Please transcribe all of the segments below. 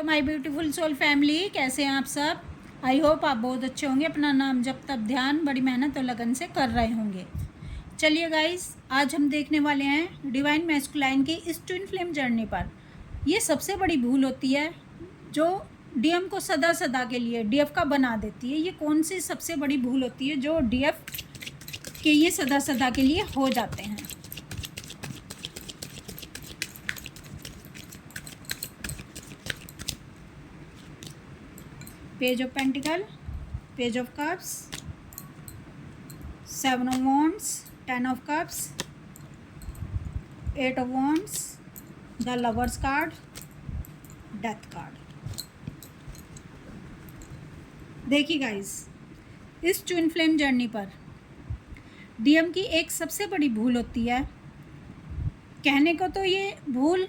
तो my beautiful soul family, कैसे हैं आप सब। आई होप आप बहुत अच्छे होंगे। अपना नाम जब तब ध्यान बड़ी मेहनत और लगन से कर रहे होंगे। चलिए गाइस, आज हम देखने वाले हैं डिवाइन मैस्कुलाइन की इस ट्विन फ्लेम जर्नी पर। ये सबसे बड़ी भूल होती है जो डीएम को सदा सदा के लिए डीएफ का बना देती है। ये कौन सी सबसे बड़ी भूल होती है जो डीएफ के ये सदा सदा के लिए हो जाते हैं। Page of pentacle, page of cups, 7 of wands, 10 of cups, 8 of wands, the lovers card, death card। देखिए गाइस, इस ट्विन फ्लेम जर्नी पर डीएम की एक सबसे बड़ी भूल होती है। कहने को तो ये भूल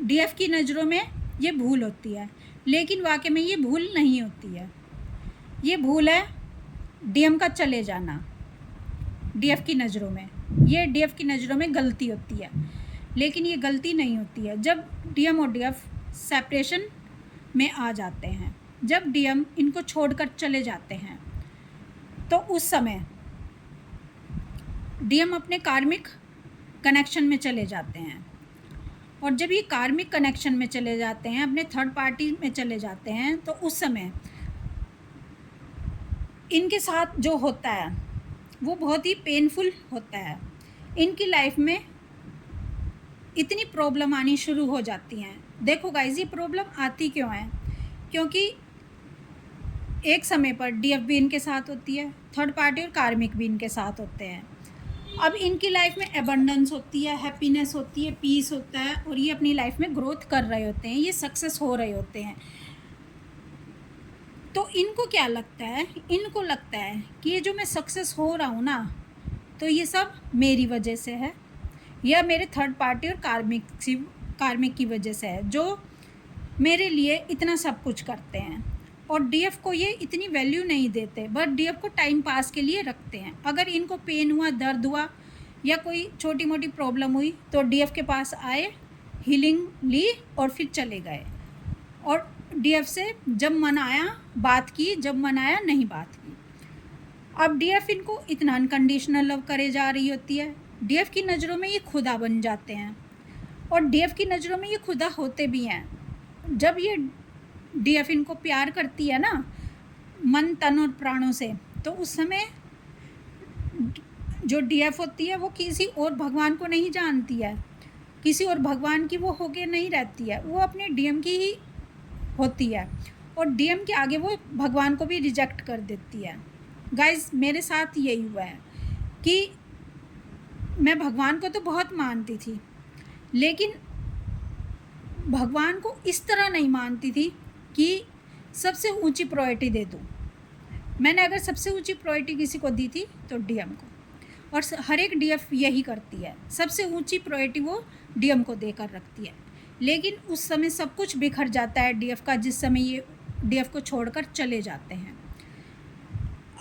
डीएफ की नज़रों में ये भूल होती है, लेकिन वाकई में ये भूल नहीं होती है। ये भूल है डीएम का चले जाना। डीएफ की नज़रों में ये डीएफ की नज़रों में गलती होती है, लेकिन ये गलती नहीं होती है। जब डीएम और डीएफ सेपरेशन में आ जाते हैं, जब डीएम इनको छोड़कर चले जाते हैं, तो उस समय डीएम अपने कार्मिक कनेक्शन में चले जाते हैं। और जब ये कार्मिक कनेक्शन में चले जाते हैं, अपने थर्ड पार्टी में चले जाते हैं, तो उस समय इनके साथ जो होता है वो बहुत ही पेनफुल होता है। इनकी लाइफ में इतनी प्रॉब्लम आनी शुरू हो जाती हैं। देखो गाइस, ये प्रॉब्लम आती क्यों है? क्योंकि एक समय पर डीएफ भी इनके साथ होती है, थर्ड पार्टी और कार्मिक भी इनके साथ होते हैं। अब इनकी लाइफ में एबंडेंस होती है, हैप्पीनेस होती है, पीस होता है, और ये अपनी लाइफ में ग्रोथ कर रहे होते हैं, ये सक्सेस हो रहे होते हैं। तो इनको क्या लगता है? इनको लगता है कि ये जो मैं सक्सेस हो रहा हूँ ना, तो ये सब मेरी वजह से है, या मेरे थर्ड पार्टी और कार्मिक की वजह से है, जो मेरे लिए इतना सब कुछ करते हैं। और डीएफ को ये इतनी वैल्यू नहीं देते, बट डीएफ को टाइम पास के लिए रखते हैं। अगर इनको पेन हुआ, दर्द हुआ, या कोई छोटी मोटी प्रॉब्लम हुई, तो डीएफ के पास आए, हीलिंग ली और फिर चले गए। और डीएफ से जब मन आया बात की, जब मन आया नहीं बात की। अब डीएफ इनको इतना अनकंडीशनल लव करे जा रही होती है। डीएफ की नज़रों में ये खुदा बन जाते हैं, और डीएफ की नज़रों में ये खुदा होते भी हैं। जब ये डीएफ इनको प्यार करती है ना, मन तन और प्राणों से, तो उस समय जो डीएफ होती है वो किसी और भगवान को नहीं जानती है, किसी और भगवान की वो होके नहीं रहती है, वो अपने डीएम की ही होती है। और डीएम के आगे वो भगवान को भी रिजेक्ट कर देती है। गाइस, मेरे साथ यही हुआ है कि मैं भगवान को तो बहुत मानती थी, लेकिन भगवान को इस तरह नहीं मानती थी कि सबसे ऊंची प्रायोरिटी दे दूँ। मैंने अगर सबसे ऊंची प्रायोरिटी किसी को दी थी तो डीएम को, और हर एक डीएफ यही करती है, सबसे ऊंची प्रायोरिटी वो डीएम को देकर रखती है। लेकिन उस समय सब कुछ बिखर जाता है डीएफ का, जिस समय ये डीएफ को छोड़कर चले जाते हैं।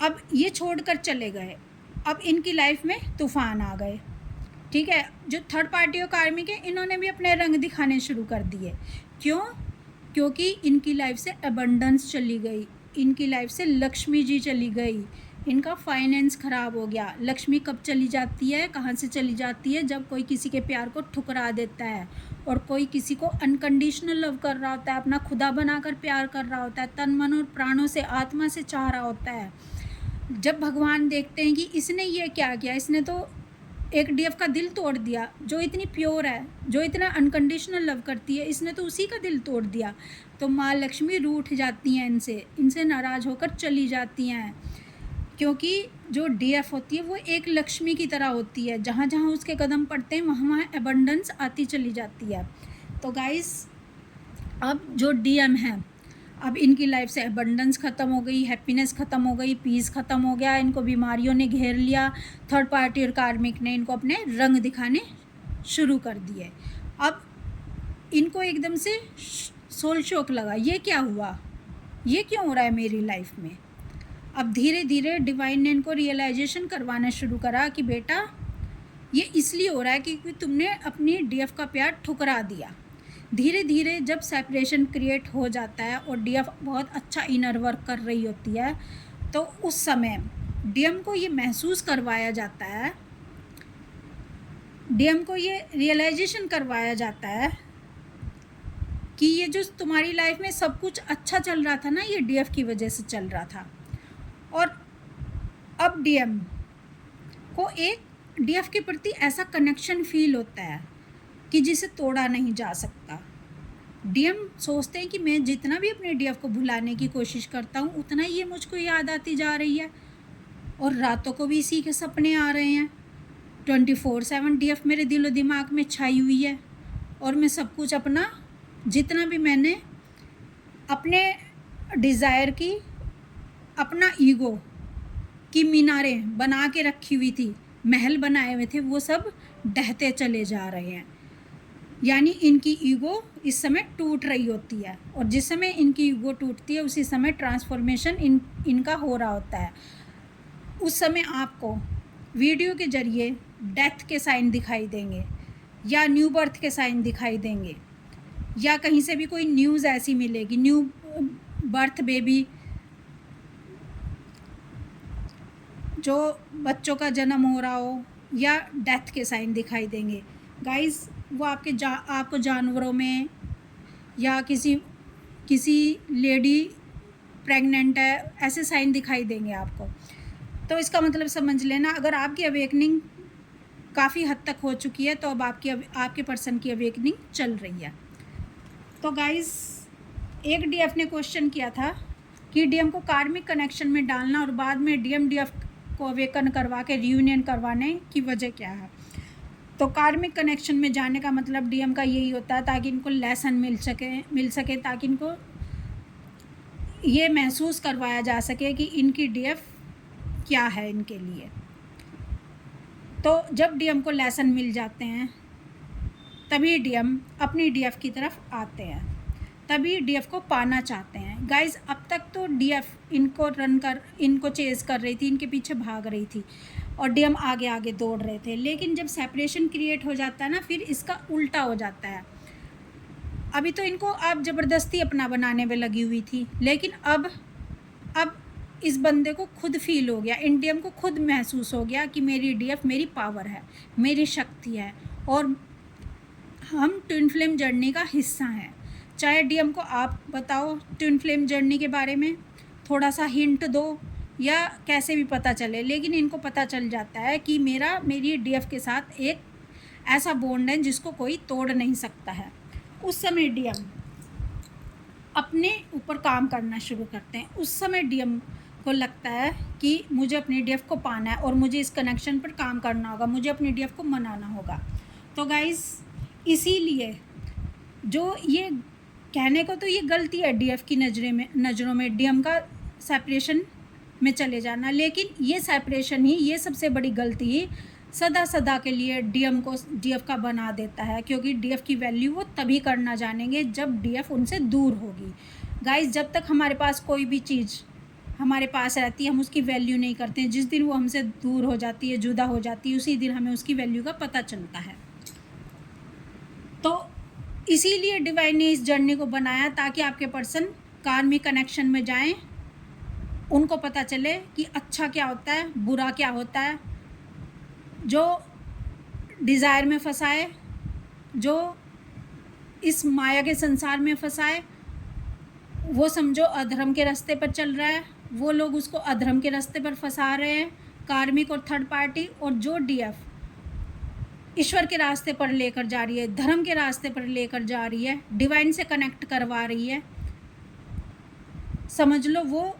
अब ये छोड़कर चले गए, अब इनकी लाइफ में तूफान आ गए। ठीक है, जो थर्ड पार्टी और कार्मिक है, इन्होंने भी अपने रंग दिखाने शुरू कर दिए। क्यों? क्योंकि इनकी लाइफ से अबंडेंस चली गई, इनकी लाइफ से लक्ष्मी जी चली गई, इनका फाइनेंस ख़राब हो गया। लक्ष्मी कब चली जाती है, कहाँ से चली जाती है? जब कोई किसी के प्यार को ठुकरा देता है, और कोई किसी को अनकंडीशनल लव कर रहा होता है, अपना खुदा बनाकर प्यार कर रहा होता है, तन मन और प्राणों से, आत्मा से चाह रहा होता है। जब भगवान देखते हैं कि इसने ये क्या किया, इसने तो एक डीएफ का दिल तोड़ दिया, जो इतनी प्योर है, जो इतना अनकंडीशनल लव करती है, इसने तो उसी का दिल तोड़ दिया। तो माँ लक्ष्मी रूठ जाती हैं, इनसे नाराज़ होकर चली जाती हैं। क्योंकि जो डीएफ होती है वो एक लक्ष्मी की तरह होती है, जहाँ जहाँ उसके कदम पड़ते हैं वहाँ वहाँ एबंडेंस आती चली जाती है। तो गाइस, अब जो डीएम है, अब इनकी लाइफ से एबंडेंस ख़त्म हो गई, हैप्पीनेस ख़त्म हो गई, पीस ख़त्म हो गया, इनको बीमारियों ने घेर लिया। थर्ड पार्टी और कार्मिक ने इनको अपने रंग दिखाने शुरू कर दिए। अब इनको एकदम से सोल शॉक लगा, ये क्या हुआ, ये क्यों हो रहा है मेरी लाइफ में। अब धीरे धीरे डिवाइन ने इनको रियलाइजेशन करवाना शुरू करा कि बेटा, ये इसलिए हो रहा है क्योंकि तुमने अपनी डीएफ का प्यार ठुकरा दिया। धीरे धीरे जब सेपरेशन क्रिएट हो जाता है और डीएफ बहुत अच्छा इनर वर्क कर रही होती है, तो उस समय डीएम को ये महसूस करवाया जाता है, डीएम को ये रियलाइजेशन करवाया जाता है कि ये जो तुम्हारी लाइफ में सब कुछ अच्छा चल रहा था ना, ये डीएफ की वजह से चल रहा था। और अब डीएम को एक डीएफ के प्रति ऐसा कनेक्शन फील होता है कि जिसे तोड़ा नहीं जा सकता। डीएम सोचते हैं कि मैं जितना भी अपने डीएफ को भुलाने की कोशिश करता हूँ, उतना ही ये मुझको याद आती जा रही है, और रातों को भी इसी के सपने आ रहे हैं। 24/7 डीएफ मेरे दिलो दिमाग में छाई हुई है, और मैं सब कुछ अपना जितना भी मैंने अपने डिज़ायर की, अपना ईगो की मीनारें बना के रखी हुई थी, महल बनाए हुए थे, वो सब ढहते चले जा रहे हैं। यानी इनकी ईगो इस समय टूट रही होती है, और जिस समय इनकी ईगो टूटती है उसी समय ट्रांसफॉर्मेशन इनका हो रहा होता है। उस समय आपको वीडियो के ज़रिए डेथ के साइन दिखाई देंगे, या न्यू बर्थ के साइन दिखाई देंगे, या कहीं से भी कोई न्यूज़ ऐसी मिलेगी, न्यू बर्थ बेबी, जो बच्चों का जन्म हो रहा हो, या डेथ के साइन दिखाई देंगे। गाइस, वो आपको जानवरों में, या किसी लेडी प्रेग्नेंट है, ऐसे साइन दिखाई देंगे आपको। तो इसका मतलब समझ लेना, अगर आपकी अवेकनिंग काफ़ी हद तक हो चुकी है, तो अब आपके पर्सन की अवेकनिंग चल रही है। तो गाइस, एक डीएफ ने क्वेश्चन किया था कि डीएम को कार्मिक कनेक्शन में डालना और बाद में डीएफ को अवेकन करवा के रियूनियन करवाने की वजह क्या है। तो कार्मिक कनेक्शन में जाने का मतलब डीएम का यही होता है, ताकि इनको लेसन मिल सके, ताकि इनको ये महसूस करवाया जा सके कि इनकी डीएफ क्या है इनके लिए। तो जब डीएम को लेसन मिल जाते हैं, तभी डीएम अपनी डीएफ की तरफ आते हैं, तभी डीएफ को पाना चाहते हैं। गाइस, अब तक तो डीएफ इनको चेज़ कर रही थी, इनके पीछे भाग रही थी, और डीएम आगे आगे दौड़ रहे थे। लेकिन जब सेपरेशन क्रिएट हो जाता है ना, फिर इसका उल्टा हो जाता है। अभी तो इनको आप ज़बरदस्ती अपना बनाने में लगी हुई थी, लेकिन अब इस बंदे को खुद फील हो गया, इन डीएम को खुद महसूस हो गया कि मेरी डीएफ मेरी पावर है, मेरी शक्ति है, और हम ट्विन फ्लेम जर्नी का हिस्सा हैं। चाहे डीएम को आप बताओ ट्विन फ्लेम जर्नी के बारे में, थोड़ा सा हिंट दो, या कैसे भी पता चले, लेकिन इनको पता चल जाता है कि मेरी डीएफ के साथ एक ऐसा बॉन्ड है जिसको कोई तोड़ नहीं सकता है। उस समय डीएम अपने ऊपर काम करना शुरू करते हैं। उस समय डीएम को लगता है कि मुझे अपनी डीएफ को पाना है, और मुझे इस कनेक्शन पर काम करना होगा, मुझे अपनी डीएफ को मनाना होगा। तो गाइस, इसीलिए जो ये कहने को तो ये गलती है डीएफ की नज़रों में डीएम का सेपरेशन में चले जाना, लेकिन ये सेपरेशन ही, ये सबसे बड़ी गलती ही सदा के लिए डीएम को डीएफ का बना देता है, क्योंकि डीएफ की वैल्यू वो तभी करना जानेंगे जब डीएफ उनसे दूर होगी। गाइस, जब तक हमारे पास कोई भी चीज़ हमारे पास रहती है, हम उसकी वैल्यू नहीं करते हैं। जिस दिन वो हमसे दूर हो जाती है, जुदा हो जाती है, उसी दिन हमें उसकी वैल्यू का पता चलता है। तो इसीलिए डिवाइन ने इस जर्नी को बनाया, ताकि आपके पर्सन कार्मिक कनेक्शन में जाएं, उनको पता चले कि अच्छा क्या होता है, बुरा क्या होता है। जो डिज़ायर में फंसाए, जो इस माया के संसार में फंसाए, वो समझो अधर्म के रास्ते पर चल रहा है, वो लोग उसको अधर्म के रास्ते पर फंसा रहे हैं, कार्मिक और थर्ड पार्टी। और जो डीएफ ईश्वर के रास्ते पर लेकर जा रही है, धर्म के रास्ते पर लेकर जा रही है, डिवाइन से कनेक्ट करवा रही है, समझ लो वो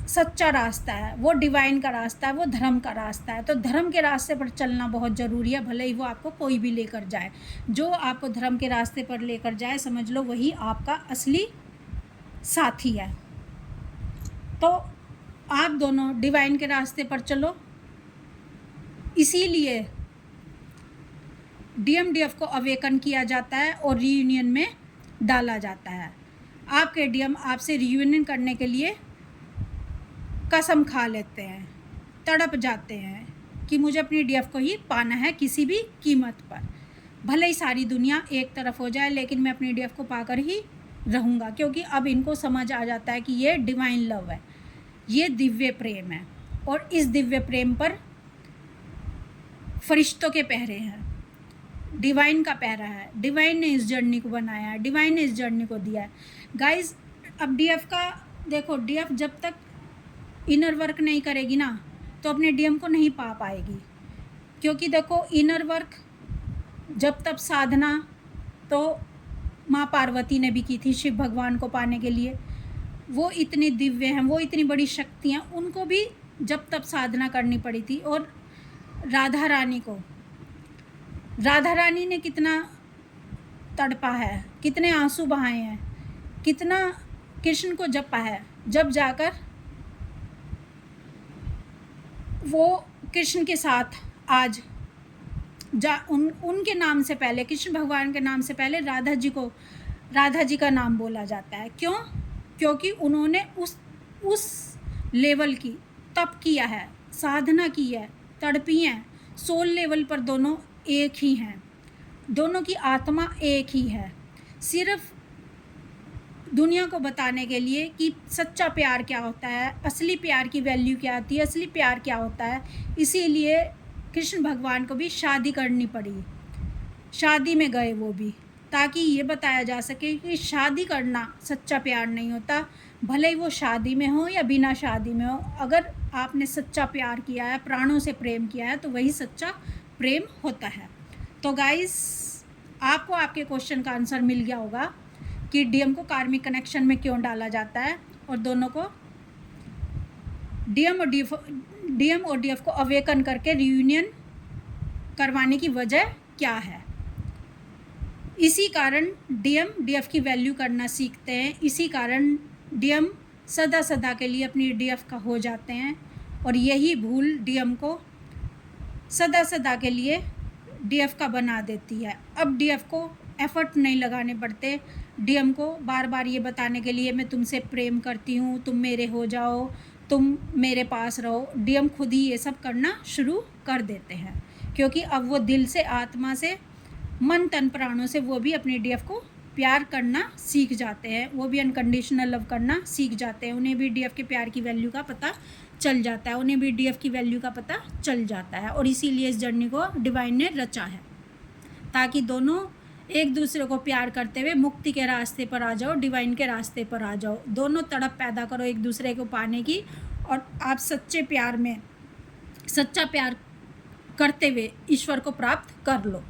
सच्चा रास्ता है, वो डिवाइन का रास्ता है, वो धर्म का रास्ता है। तो धर्म के रास्ते पर चलना बहुत ज़रूरी है, भले ही वो आपको कोई भी लेकर जाए। जो आपको धर्म के रास्ते पर लेकर जाए, समझ लो वही आपका असली साथी है। तो आप दोनों डिवाइन के रास्ते पर चलो। इसीलिए डीएफ को अवेकन किया जाता है और रीयूनियन में डाला जाता है। आपके डीएम आपसे रीयूनियन करने के लिए कसम खा लेते हैं, तड़प जाते हैं कि मुझे अपनी डीएफ को ही पाना है किसी भी कीमत पर। भले ही सारी दुनिया एक तरफ हो जाए, लेकिन मैं अपनी डीएफ को पाकर ही रहूँगा, क्योंकि अब इनको समझ आ जाता है कि ये डिवाइन लव है, ये दिव्य प्रेम है, और इस दिव्य प्रेम पर फरिश्तों के पहरे हैं, डिवाइन का पहरा है, डिवाइन ने इस जर्नी को बनाया है, डिवाइन ने इस जर्नी को दिया है। गाइज, अब डीएफ का देखो, डीएफ जब तक इनर वर्क नहीं करेगी ना, तो अपने डीएम को नहीं पा पाएगी, क्योंकि देखो इनर वर्क जब तब साधना तो माँ पार्वती ने भी की थी शिव भगवान को पाने के लिए। वो इतने दिव्य हैं, वो इतनी बड़ी शक्ति हैं, उनको भी जब तब साधना करनी पड़ी थी। और राधा रानी ने कितना तड़पा है, कितने आंसू बहाए हैं, कितना कृष्ण को जपा है, जब जाकर वो कृष्ण के साथ आज उनके नाम से पहले, कृष्ण भगवान के नाम से पहले राधा जी का नाम बोला जाता है। क्यों? क्योंकि उन्होंने उस लेवल की तप किया है, साधना की है, तड़पी हैं। सोल लेवल पर दोनों एक ही हैं, दोनों की आत्मा एक ही है, सिर्फ दुनिया को बताने के लिए कि सच्चा प्यार क्या होता है, असली प्यार की वैल्यू क्या होती है, असली प्यार क्या होता है। इसीलिए कृष्ण भगवान को भी शादी करनी पड़ी, शादी में गए वो भी, ताकि ये बताया जा सके कि शादी करना सच्चा प्यार नहीं होता, भले ही वो शादी में हो या बिना शादी में हो। अगर आपने सच्चा प्यार किया है, प्राणों से प्रेम किया है, तो वही सच्चा प्रेम होता है। तो गाइस, आपको आपके क्वेश्चन का आंसर मिल गया होगा कि डीएम को कार्मिक कनेक्शन में क्यों डाला जाता है, और दोनों को डीएम और डीएफ को अवेकन करके रियूनियन करवाने की वजह क्या है। इसी कारण डीएम डीएफ की वैल्यू करना सीखते हैं, इसी कारण डीएम सदा सदा के लिए अपनी डीएफ का हो जाते हैं, और यही भूल डीएम को सदा सदा के लिए डीएफ का बना देती है। अब डीएफ को एफर्ट नहीं लगाने पड़ते, डीएम को बार बार ये बताने के लिए मैं तुमसे प्रेम करती हूँ, तुम मेरे हो जाओ, तुम मेरे पास रहो। डीएम खुद ही ये सब करना शुरू कर देते हैं, क्योंकि अब वो दिल से, आत्मा से, मन तन प्राणों से वो भी अपने डीएफ को प्यार करना सीख जाते हैं, वो भी अनकंडीशनल लव करना सीख जाते हैं। उन्हें भी डीएफ के प्यार की वैल्यू का पता चल जाता है, उन्हें भी डीएफ की वैल्यू का पता चल जाता है। और इसीलिए इस जर्नी को डिवाइन ने रचा है, ताकि दोनों एक दूसरे को प्यार करते हुए मुक्ति के रास्ते पर आ जाओ, डिवाइन के रास्ते पर आ जाओ। दोनों तड़प पैदा करो एक दूसरे को पाने की, और आप सच्चे प्यार में, सच्चा प्यार करते हुए ईश्वर को प्राप्त कर लो।